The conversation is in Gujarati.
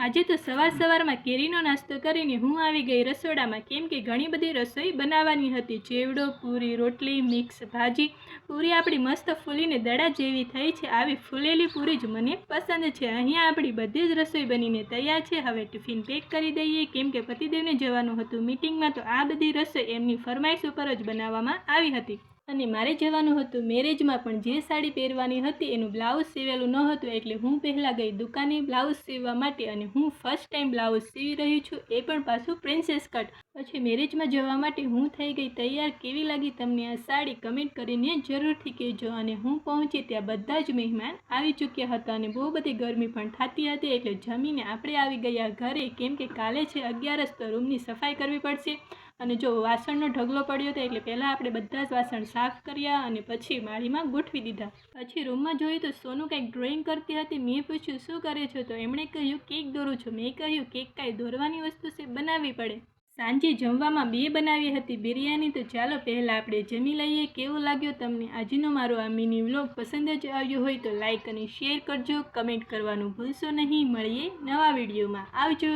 આજે તો સવારમાં કેરીનો નાસ્તો કરીને હું આવી ગઈ રસોડામાં, કેમ કે ઘણી બધી રસોઈ બનાવવાની હતી. ચેવડો, પૂરી, રોટલી, મિક્સ ભાજી. પૂરી આપણી મસ્ત ફૂલીને દડા જેવી થઈ છે. આવી ફૂલેલી પૂરી જ મને પસંદ છે. અહીંયા આપણી બધી જ રસોઈ બનીને તૈયાર છે. હવે ટિફિન પેક કરી દઈએ, કેમ કે પતિદેવને જવાનું હતું મીટિંગમાં, તો આ બધી રસોઈ એમની ફરમાઈશ ઉપર જ બનાવવામાં આવી હતી. અને મારે જવાનું હતું મેરેજમાં, પણ જે સાડી પહેરવાની હતી એનું બ્લાઉઝ સીવેલું ન હતું, એટલે હું પહેલાં ગઈ દુકાને બ્લાઉઝ સીવવા માટે. અને હું ફર્સ્ટ ટાઈમ બ્લાઉઝ સીવી રહી છું, એ પણ પાછું પ્રિન્સેસ કટ. પછી મેરેજમાં જવા માટે હું થઈ ગઈ તૈયાર. કેવી લાગી તમને આ સાડી કમેન્ટ કરીને જરૂરથી કહેજો. અને હું પહોંચી ત્યાં બધા જ મહેમાન આવી ચૂક્યા હતા અને બહુ બધી ગરમી પણ થતી હતી, એટલે જમીને આપણે આવી ગયા ઘરે, કેમ કે કાલે છે 11, તો રૂમની સફાઈ કરવી પડશે. અને જો વાસણનો ઢગલો પડ્યો હતો, એટલે પહેલાં આપણે બધા જ વાસણ સાફ કર્યા અને પછી માળીમાં ગોઠવી દીધા. પછી રૂમમાં જોયું તો સોનું કંઈક ડ્રોઈંગ કરતી હતી. મેં પૂછ્યું શું કરે છો, તો એમણે કહ્યું કેક દોરું છું. મેં કહ્યું કેક કાંઈ દોરવાની વસ્તુ છે, બનાવવી પડે. સાંજે જમવામાં 2 બનાવી હતી બિરયાની. તો ચાલો પહેલાં આપણે જમી લઈએ. કેવો લાગ્યો તમને આજનો મારો આ મિની વ્લોગ? પસંદ જ આવ્યો હોય તો લાઈક અને શેર કરજો, કમેન્ટ કરવાનું ભૂલશો નહીં. મળીએ નવા વિડીયોમાં. આવજો.